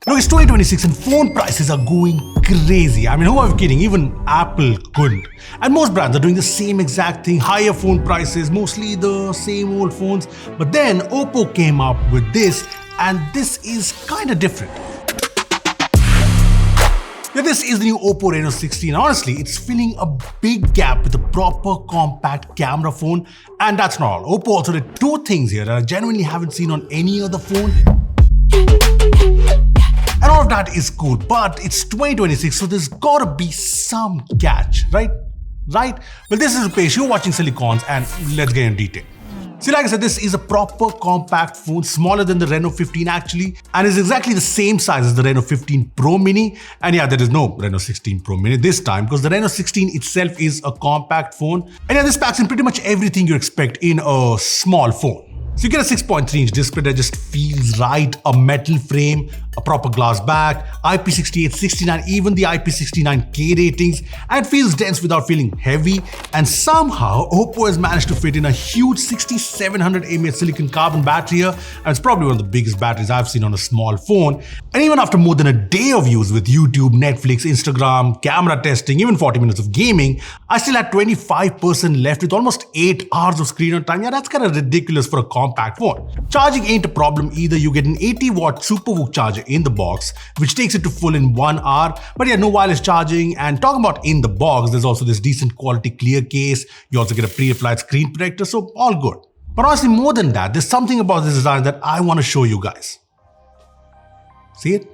Look, it's 2026 and phone prices are going crazy. I mean, who are we kidding? Even Apple couldn't. And most brands are doing the same exact thing, higher phone prices, mostly the same old phones. But then OPPO came up with this, and this is kind of different. Yeah, this is the new OPPO Reno 16. Honestly, it's filling a big gap with a proper compact camera phone. And that's not all. OPPO also did two things here that I genuinely haven't seen on any other phone. And all of that is cool, but it's 2026, so there's gotta be some catch, right? Right? Well, this is Rupesh, you're watching Sillycorns, and let's get into detail. See, like I said, this is a proper compact phone, smaller than the Reno 15 actually, and is exactly the same size as the Reno 15 Pro Mini. And yeah, there is no Reno 16 Pro Mini this time, because the Reno 16 itself is a compact phone. And yeah, this packs in pretty much everything you expect in a small phone. So you get a 6.3-inch display that just feels right, a metal frame, a proper glass back, IP68, 69, even the IP69K ratings, and it feels dense without feeling heavy. And somehow OPPO has managed to fit in a huge 6700 mAh silicon carbon battery here, and it's probably one of the biggest batteries I've seen on a small phone. And even after more than a day of use with YouTube, Netflix, Instagram, camera testing, even 40 minutes of gaming, I still had 25% left with almost 8 hours of screen on time. Yeah, that's kind of ridiculous for a compact phone. Charging ain't a problem either. You get an 80-watt SuperVOOC charger in the box, which takes it to full in 1 hour. But yeah, no wireless charging. And talking about in the box, there's also this decent quality clear case. You also get a pre-applied screen protector, so all good. But honestly, more than that, there's something about this design that I want to show you guys. See it?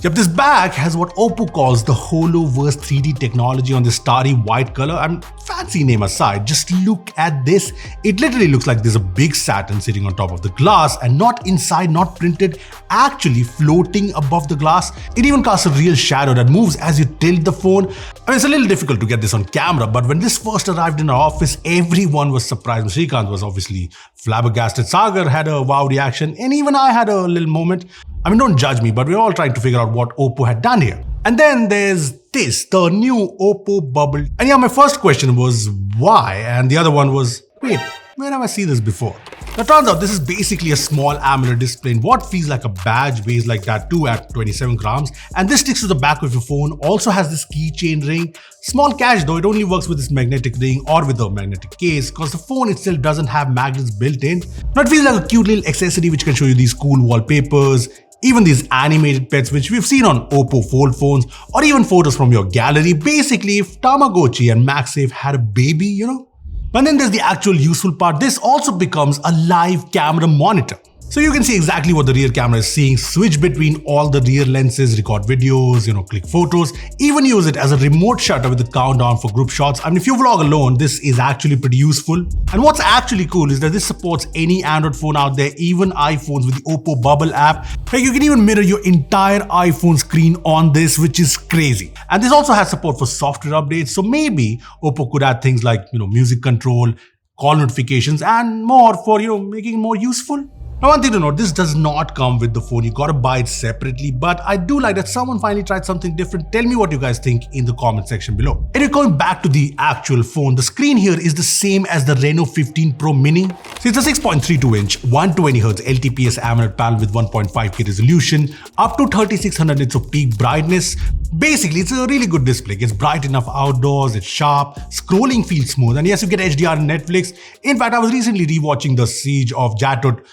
Yep, this bag has what OPPO calls the HoloVerse 3D technology on this starry white color. And fancy name aside, just look at this. It literally looks like there's a big Saturn sitting on top of the glass, and not inside, not printed, actually floating above the glass. It even casts a real shadow that moves as you tilt the phone. I mean, it's a little difficult to get this on camera, but when this first arrived in our office, everyone was surprised. Srikanth was obviously flabbergasted. Sagar had a wow reaction, and even I had a little moment. I mean, don't judge me, but we're all trying to figure out what OPPO had done here. And then there's this, the new OPPO Bubble. And yeah, my first question was why? And the other one was, wait, where have I seen this before? Now, turns out this is basically a small AMOLED display in what feels like a badge, weighs like that too at 27 grams. And this sticks to the back of your phone, also has this keychain ring. Small catch though, it only works with this magnetic ring or with a magnetic case, because the phone itself doesn't have magnets built in. Now it feels like a cute little accessory which can show you these cool wallpapers, even these animated pets which we've seen on OPPO Fold phones, or even photos from your gallery. Basically, if Tamagotchi and MagSafe had a baby, you know? But then there's the actual useful part. This also becomes a live camera monitor. So you can see exactly what the rear camera is seeing, switch between all the rear lenses, record videos, click photos, even use it as a remote shutter with a countdown for group shots. I mean, if you vlog alone, this is actually pretty useful. And what's actually cool is that this supports any Android phone out there, even iPhones with the OPPO Bubble app. Like, you can even mirror your entire iPhone screen on this, which is crazy. And this also has support for software updates. So maybe OPPO could add things like, music control, call notifications, and more for, making it more useful. Now, one thing to note, this does not come with the phone. You gotta buy it separately, but I do like that someone finally tried something different. Tell me what you guys think in the comment section below. Anyway, going back to the actual phone, the screen here is the same as the Reno 15 Pro Mini. So it's a 6.32-inch, 120Hz LTPS AMOLED panel with 1.5K resolution, up to 3600 nits of peak brightness. Basically, it's a really good display. It's bright enough outdoors, it's sharp, scrolling feels smooth, and yes, you get HDR on Netflix. In fact, I was recently rewatching the Siege of Jadoville.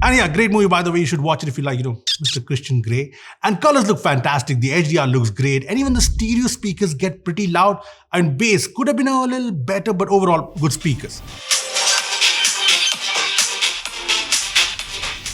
And yeah, great movie, by the way. You should watch it if you like, Mr. Christian Grey. And colors look fantastic. The HDR looks great. And even the stereo speakers get pretty loud. And bass could have been a little better, but overall, good speakers.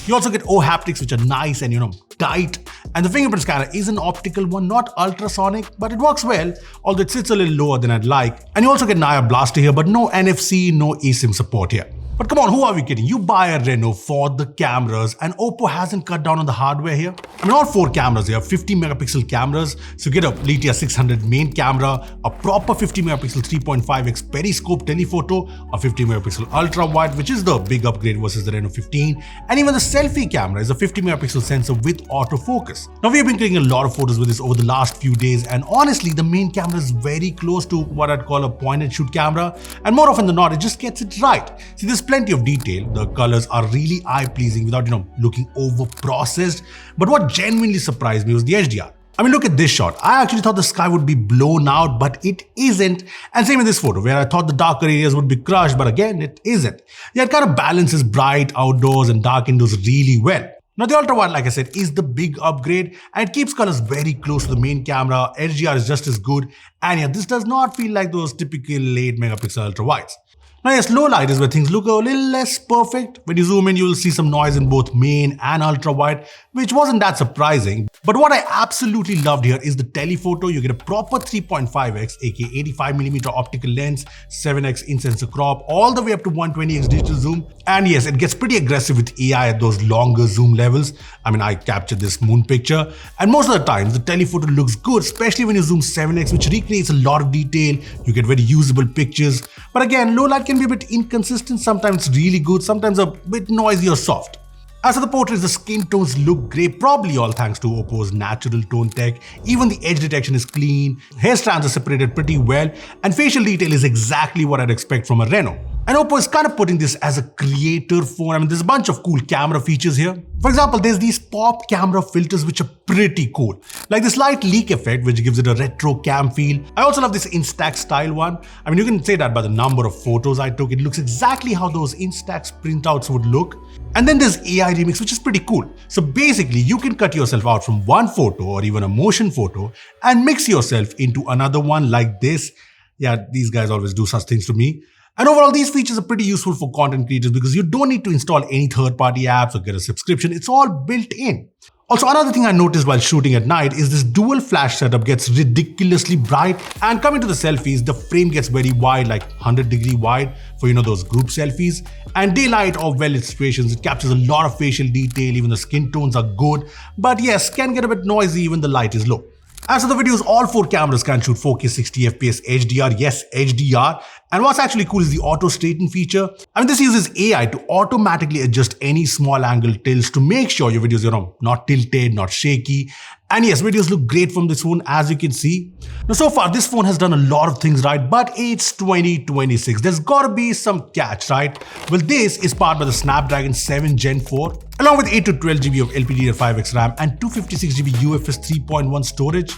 You also get haptics, which are nice and, tight. And the fingerprint scanner is an optical one, not ultrasonic, but it works well, although it sits a little lower than I'd like. And you also get an IR blaster here, but no NFC, no eSIM support here. But come on, who are we kidding? You buy a Reno for the cameras, and OPPO hasn't cut down on the hardware here. I mean, all 4 cameras here, 50 megapixel cameras. So you get a Litia 600 main camera, a proper 50 megapixel 3.5x periscope telephoto, a 50 megapixel ultra wide, which is the big upgrade versus the Reno 15. And even the selfie camera is a 50 megapixel sensor with autofocus. Now, we have been taking a lot of photos with this over the last few days, and honestly, the main camera is very close to what I'd call a point and shoot camera. And more often than not, it just gets it right. See, this plenty of detail. The colors are really eye-pleasing without, looking over-processed. But what genuinely surprised me was the HDR. I mean, look at this shot. I actually thought the sky would be blown out, but it isn't. And same in this photo, where I thought the darker areas would be crushed, but again, it isn't. Yeah, it kind of balances bright outdoors and dark indoors really well. Now, the ultra-wide, like I said, is the big upgrade, and it keeps colors very close to the main camera. HDR is just as good, and yeah, this does not feel like those typical 8 megapixel ultra-wides. Now yes, low light is where things look a little less perfect. When you zoom in, you will see some noise in both main and ultra wide, which wasn't that surprising. But what I absolutely loved here is the telephoto. You get a proper 3.5x, aka 85mm optical lens, 7x in-sensor crop, all the way up to 120x digital zoom. And yes, it gets pretty aggressive with AI at those longer zoom levels. I mean, I captured this moon picture, and most of the times the telephoto looks good, especially when you zoom 7x, which recreates a lot of detail. You get very usable pictures. But again, low light can be a bit inconsistent. Sometimes it's really good, sometimes a bit noisy or soft. As for the portraits, the skin tones look great, probably all thanks to OPPO's natural tone tech. Even the edge detection is clean, hair strands are separated pretty well, and facial detail is exactly what I'd expect from a Reno. And OPPO is kind of putting this as a creator phone. I mean, there's a bunch of cool camera features here. For example, there's these pop camera filters which are pretty cool. Like this light leak effect, which gives it a retro cam feel. I also love this Instax style one. I mean, you can say that by the number of photos I took. It looks exactly how those Instax printouts would look. And then there's AI remix, which is pretty cool. So basically, you can cut yourself out from one photo or even a motion photo and mix yourself into another one like this. Yeah, these guys always do such things to me. And overall, these features are pretty useful for content creators because you don't need to install any third-party apps or get a subscription. It's all built in. Also, another thing I noticed while shooting at night is this dual flash setup gets ridiculously bright, and coming to the selfies, the frame gets very wide, like 100-degree wide for, those group selfies. And daylight or well-lit situations, it captures a lot of facial detail, even the skin tones are good, but yes, can get a bit noisy when the light is low. As for the videos, all 4 cameras can shoot 4K 60fps HDR, yes, HDR. And what's actually cool is the auto straighten feature. I mean, this uses AI to automatically adjust any small angle tilts to make sure your videos, not tilted, not shaky. And yes, videos look great from this phone, as you can see. Now, so far, this phone has done a lot of things right, but it's 2026. There's gotta be some catch, right? Well, this is powered by the Snapdragon 7 Gen 4, along with 8 to 12GB of LPDDR5X RAM and 256GB UFS 3.1 storage.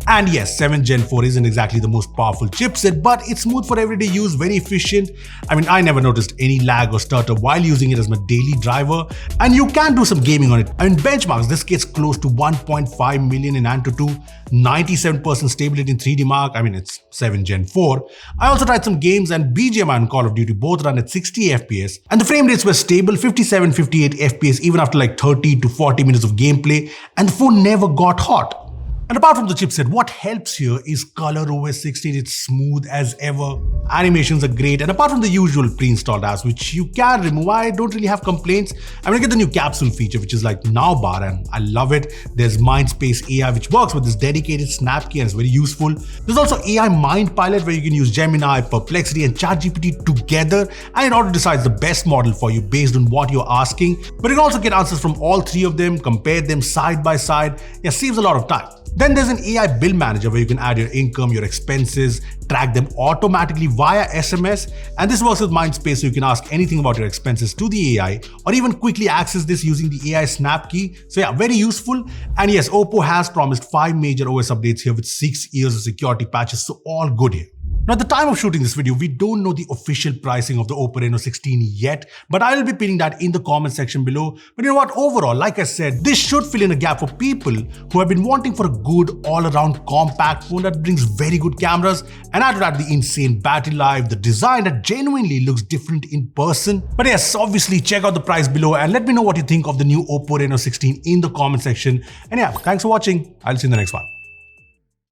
And yes, 7 Gen 4 isn't exactly the most powerful chipset, but it's smooth for everyday use, very efficient. I mean, I never noticed any lag or stutter while using it as my daily driver. And you can do some gaming on it. I mean, benchmarks, this gets close to 1.5 million in Antutu, 97% stability in 3D Mark. I mean, it's 7 Gen 4. I also tried some games, and BGMI and Call of Duty both run at 60 FPS. And the frame rates were stable, 57, 58 FPS, even after like 30 to 40 minutes of gameplay. And the phone never got hot. And apart from the chipset, what helps here is ColorOS 16. It's smooth as ever. Animations are great. And apart from the usual pre-installed apps, which you can remove, I don't really have complaints. I'm gonna get the new capsule feature, which is like now bar, and I love it. There's Mindspace AI, which works with this dedicated snap key and is very useful. There's also AI Mind Pilot, where you can use Gemini, Perplexity, and ChatGPT together, and it auto decides the best model for you based on what you're asking. But you can also get answers from all 3 of them, compare them side by side. Yeah, saves a lot of time. Then there's an AI bill manager where you can add your income, your expenses, track them automatically via SMS. And this works with Mindspace, so you can ask anything about your expenses to the AI, or even quickly access this using the AI Snap key. So yeah, very useful. And yes, OPPO has promised 5 major OS updates here with 6 years of security patches, so all good here. Now, at the time of shooting this video, we don't know the official pricing of the OPPO Reno 16 yet, but I will be pinning that in the comment section below. But you know what? Overall, like I said, this should fill in a gap for people who have been wanting for a good all-around compact phone that brings very good cameras, and add to that the insane battery life, the design that genuinely looks different in person. But yes, obviously check out the price below and let me know what you think of the new OPPO Reno 16 in the comment section. And yeah, thanks for watching. I'll see you in the next one.